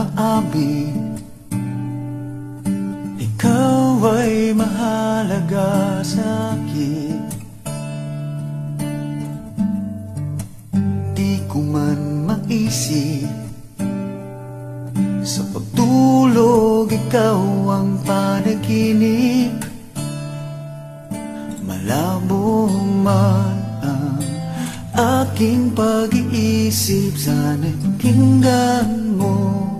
maamin, ikaw ay mahalaga sa'kin. Di ko man maisip, sa pagtulog ikaw ang panaginip. Malabo man ang aking pag-iisip, sana'y pakinggan mo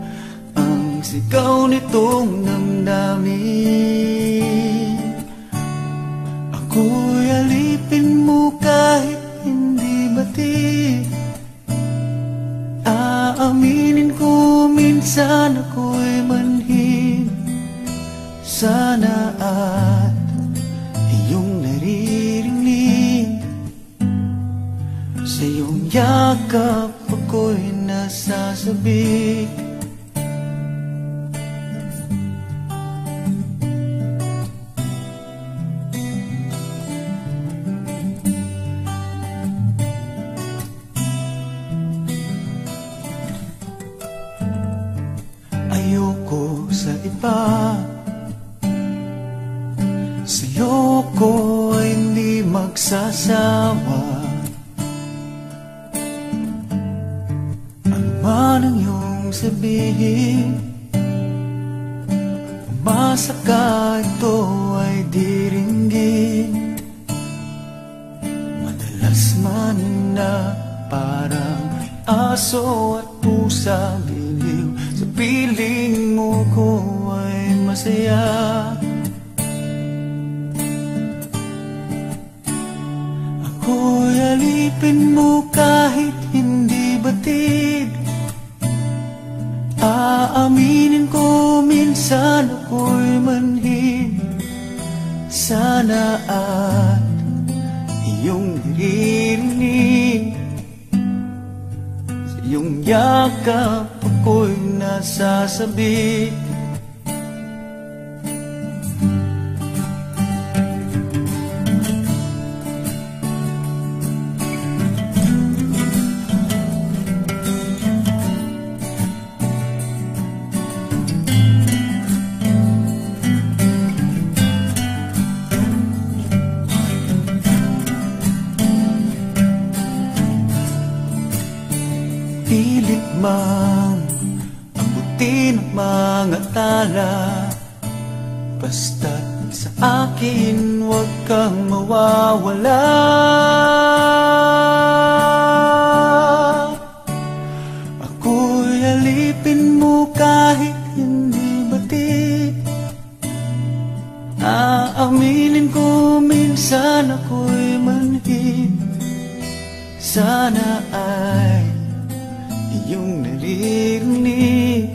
ang sigaw nitong damdamin. Ako'y alipin mo kahit hindi batid. Aaminin ko minsan ako'y manhid. Sana at iyong naririnig, sa iyong yakap ako'y nasasabik. Ayoko sa iba, sa'yo ko ay hindi magsasawa. Ano man ang iyong sabihin, umasa ka ito ay diringgin. Madalas man na parang aso at pusa, biliw sa piling mo ko ay masaya. Ako'y alipin mo kahit hindi batid. Aaminin ko minsan ako'y manhid. Sana at iyong naririnig, sa iyong yakap ako'y nasasabik. Pilit mang abutin ang mga tala, basta't sa akin huwag kang mawawala. Ako'y alipin mo kahit hindi batid. Aaminin ko minsan ako'y manhid. Sana ay iyong naririnig,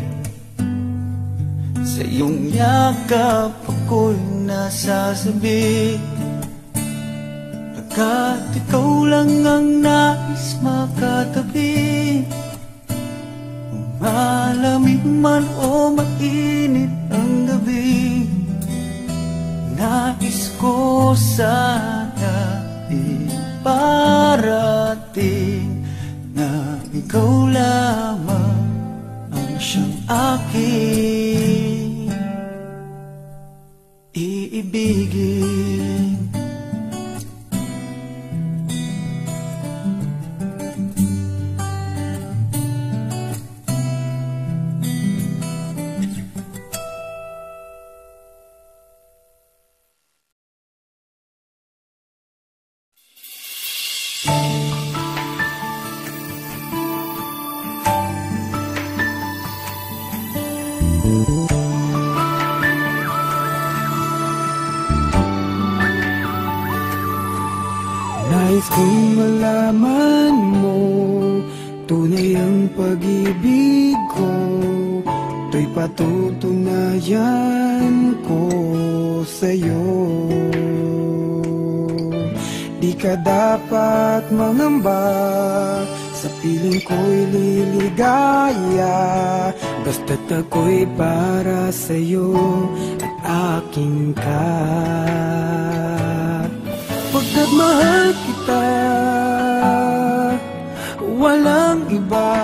sa iyong yakap ako'y nasasabik. Pagkat ikaw lang ang nais makatabi, malamig man o mainit ang gabi, nais ko sana iparating na ikaw lamang ang siyang aking iibigin. Nais kong malaman mo, tunay ang pag-ibig ko. Ito'y patutunayan ko sa'yo. Di ka dapat mangamba, sa piling ko'y liligaya. Basta't ako'y para sa'yo at aking ka. Pagkat mahal kita, walang iba.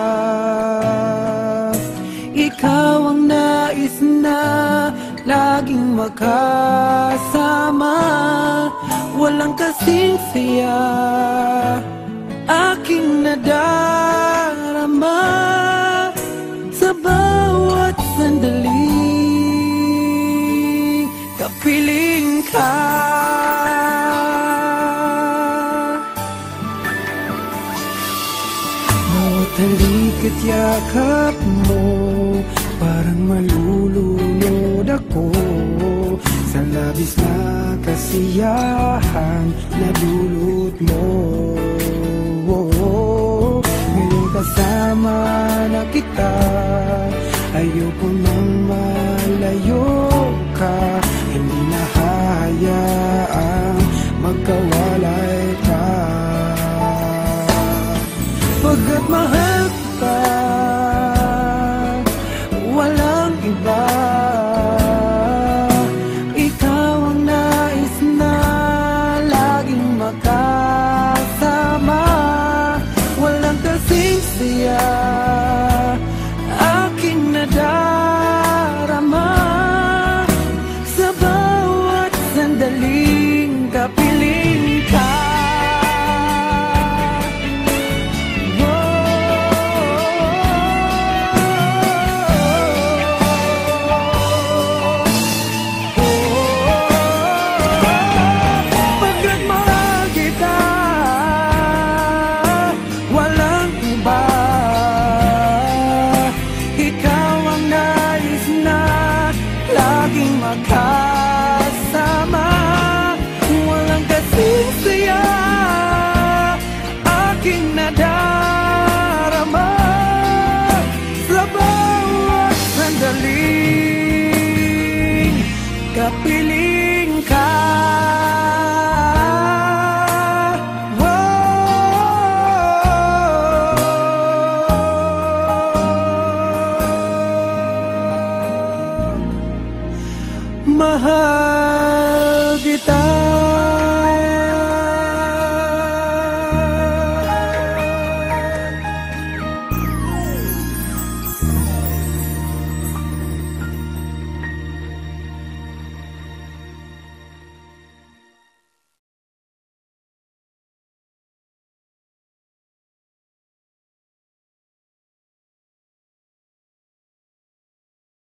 Ikaw laging magkasama. Walang kasing saya aking nadarama sa bawat sandaling kapiling ka. Bawat halik at yakap mo, parang malulunod ako sa labis na kasiyahan na dulot mo. Ngayon kasama na kita, ayoko nang malayo ka. Hindi na hayaang magkawalay ka. Pagkat mahal kita, walang iba. Ikaw ang nais na laging makasama. Walang kasing saya aking nadarama sa bawat sandaling kapiling ka. Kasama, walang kasing saya aking nadarama sa bawat sandaling kapiling ka. Mahal kita.